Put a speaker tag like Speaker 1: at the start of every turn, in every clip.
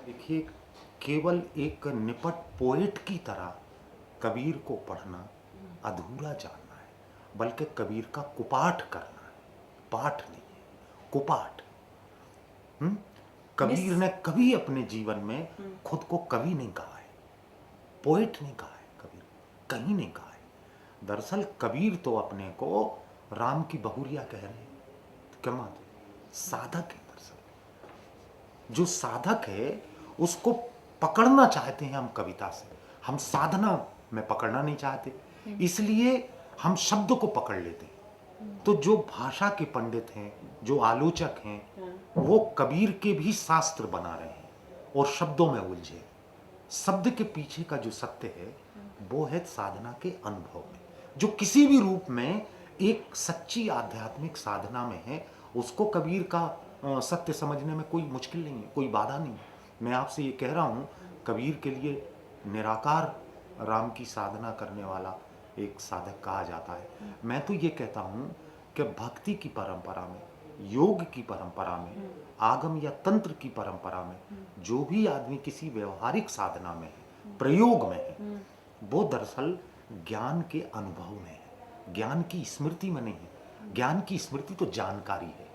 Speaker 1: देखिए, केवल एक निपट पोएट की तरह कबीर को पढ़ना अधूरा जानना है, बल्कि कबीर का कुपाठ करना है। पाठ नहीं है, कुपाठ। कबीर ने कभी अपने जीवन में खुद को कवि नहीं कहा है, पोएट नहीं कहा है, कबीर कहीं नहीं कहा है। दरअसल कबीर तो अपने को राम की बहुरिया कह रहे हैं। तो क्या मात है? साधक है। दरअसल जो साधक है उसको पकड़ना चाहते हैं हम कविता से, हम साधना में पकड़ना नहीं चाहते, इसलिए हम शब्द को पकड़ लेते हैं। तो जो भाषा के पंडित हैं, जो आलोचक हैं, वो कबीर के भी शास्त्र बना रहे हैं और शब्दों में उलझे। शब्द के पीछे का जो सत्य है वो है साधना के अनुभव में, जो किसी भी रूप में एक सच्ची आध्यात्मिक साधना में है। उसको कबीर का सत्य समझने में कोई मुश्किल नहीं है, कोई बाधा नहीं है। मैं आपसे ये कह रहा हूँ, कबीर के लिए निराकार राम की साधना करने वाला एक साधक कहा जाता है। मैं तो ये कहता हूँ कि भक्ति की परंपरा में, योग की परंपरा में, आगम या तंत्र की परंपरा में जो भी आदमी किसी व्यवहारिक साधना में है, प्रयोग में है, वो दरअसल ज्ञान के अनुभव में है, ज्ञान की स्मृति में नहीं है। ज्ञान की स्मृति तो जानकारी है,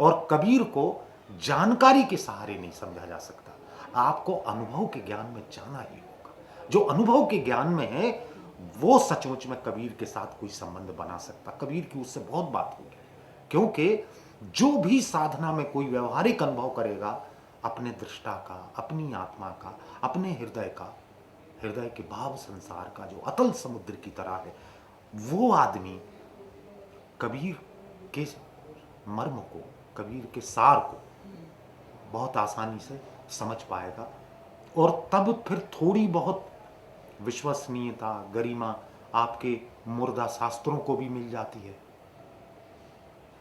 Speaker 1: और कबीर को जानकारी के सहारे नहीं समझा जा सकता। आपको अनुभव के ज्ञान में जाना ही होगा। जो अनुभव के ज्ञान में है वो सचमुच में कबीर के साथ कोई संबंध बना सकता। कबीर की उससे बहुत बात होगी, क्योंकि जो भी साधना में कोई व्यवहारिक अनुभव करेगा, अपने दृष्टा का, अपनी आत्मा का, अपने हृदय का, हृदय के भाव संसार का जो अतल समुद्र की तरह है, वो आदमी कबीर के मर्म को, कबीर के सार को बहुत आसानी से समझ पाएगा। और तब फिर थोड़ी बहुत विश्वसनीयता, गरिमा आपके मुर्दा शास्त्रों को भी मिल जाती है।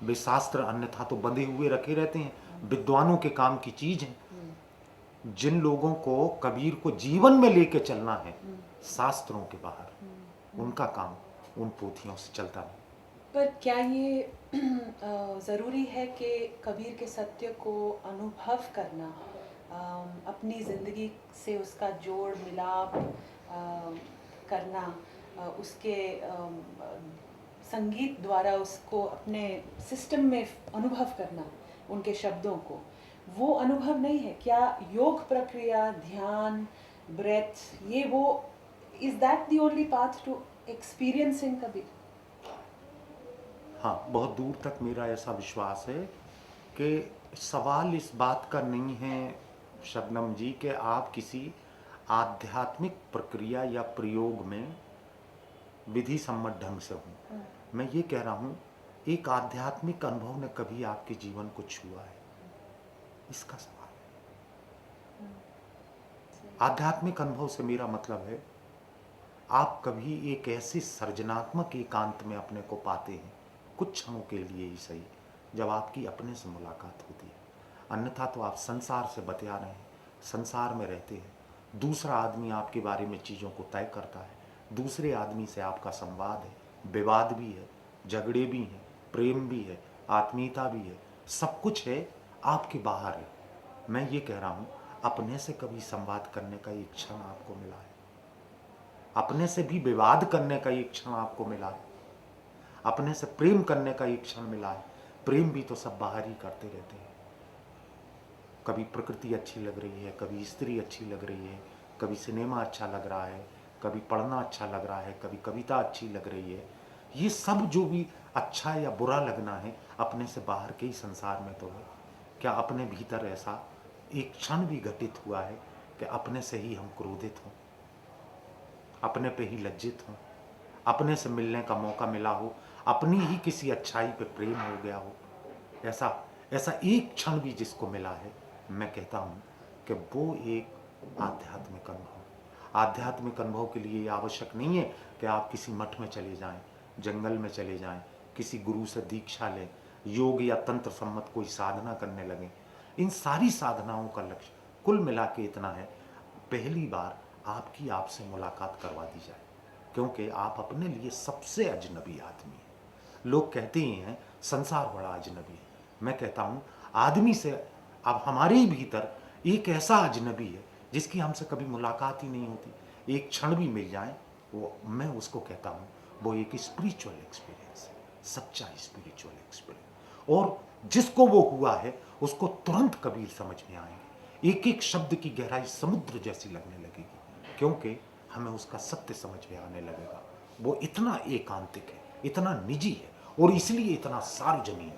Speaker 1: वे शास्त्र अन्यथा तो बंधे हुए रखे रहते हैं, विद्वानों के काम की चीज है। जिन लोगों को कबीर को जीवन में लेके चलना है शास्त्रों के बाहर, उनका काम उन पोथियों से चलता नहीं।
Speaker 2: पर क्या ये ज़रूरी है कि कबीर के सत्य को अनुभव करना, अपनी ज़िंदगी से उसका जोड़ मिलाप करना, उसके संगीत द्वारा उसको अपने सिस्टम में अनुभव करना, उनके शब्दों को, वो अनुभव नहीं है क्या? योग प्रक्रिया, ध्यान, ब्रेथ, ये वो, is that the only path to experiencing Kabir?
Speaker 1: हाँ, बहुत दूर तक मेरा ऐसा विश्वास है कि सवाल इस बात का नहीं है शबनम जी कि आप किसी आध्यात्मिक प्रक्रिया या प्रयोग में विधि सम्मत ढंग से हों। मैं ये कह रहा हूँ, एक आध्यात्मिक अनुभव ने कभी आपके जीवन को छुआ है, इसका सवाल है। आध्यात्मिक अनुभव से मेरा मतलब है, आप कभी एक ऐसे सृजनात्मक एकांत में अपने को पाते हैं, कुछ क्षणों के लिए ही सही, जब आपकी अपने से मुलाकात होती है। अन्यथा तो आप संसार से बतिया रहे हैं, संसार में रहते हैं। दूसरा आदमी आपके बारे में चीज़ों को तय करता है, दूसरे आदमी से आपका संवाद है, विवाद भी है, झगड़े भी हैं, प्रेम भी है, आत्मीयता भी है, सब कुछ है, आपके बाहर है। मैं ये कह रहा हूँ, अपने से कभी संवाद करने का एक क्षण आपको मिला है? अपने से भी विवाद करने का एक क्षण आपको मिला है? अपने से प्रेम करने का एक क्षण मिला है? प्रेम भी तो सब बाहर ही करते रहते हैं। कभी प्रकृति अच्छी लग रही है, कभी स्त्री अच्छी लग रही है, कभी सिनेमा अच्छा लग रहा है, कभी पढ़ना अच्छा लग रहा है, कभी कविता अच्छी लग रही है। ये सब जो भी अच्छा या बुरा लगना है, अपने से बाहर के ही संसार में तो है। क्या अपने भीतर ऐसा एक क्षण भी घटित हुआ है कि अपने से ही हम क्रोधित हों, अपने पे ही लज्जित हों, अपने से मिलने का मौका मिला हो, अपनी ही किसी अच्छाई पे प्रेम हो गया हो? ऐसा ऐसा एक क्षण भी जिसको मिला है, मैं कहता हूँ कि वो एक आध्यात्मिक अनुभव। आध्यात्मिक अनुभव के लिए आवश्यक नहीं है कि आप किसी मठ में चले जाएं, जंगल में चले जाएं, किसी गुरु से दीक्षा लें, योग या तंत्र सम्मत कोई साधना करने लगें। इन सारी साधनाओं का लक्ष्य कुल मिला के इतना है, पहली बार आपकी आपसे मुलाकात करवा दी जाए, क्योंकि आप अपने लिए सबसे अजनबी आदमी हैं। लोग कहते ही हैं संसार बड़ा अजनबी है। मैं कहता हूँ आदमी से अब हमारे ही भीतर एक ऐसा अजनबी है जिसकी हमसे कभी मुलाकात ही नहीं होती, एक क्षण भी मिल जाए, वो मैं उसको कहता हूँ वो एक स्पिरिचुअल एक्सपीरियंस है, सच्चा स्पिरिचुअल एक्सपीरियंस। और जिसको वो हुआ है उसको तुरंत कबीर समझ में आएंगे, एक एक शब्द की गहराई समुद्र जैसी लगने लगेगी, क्योंकि हमें उसका सत्य समझ में आने लगेगा। वो इतना एकांतिक है, इतना निजी है और इसलिए इतना सार्वजनीन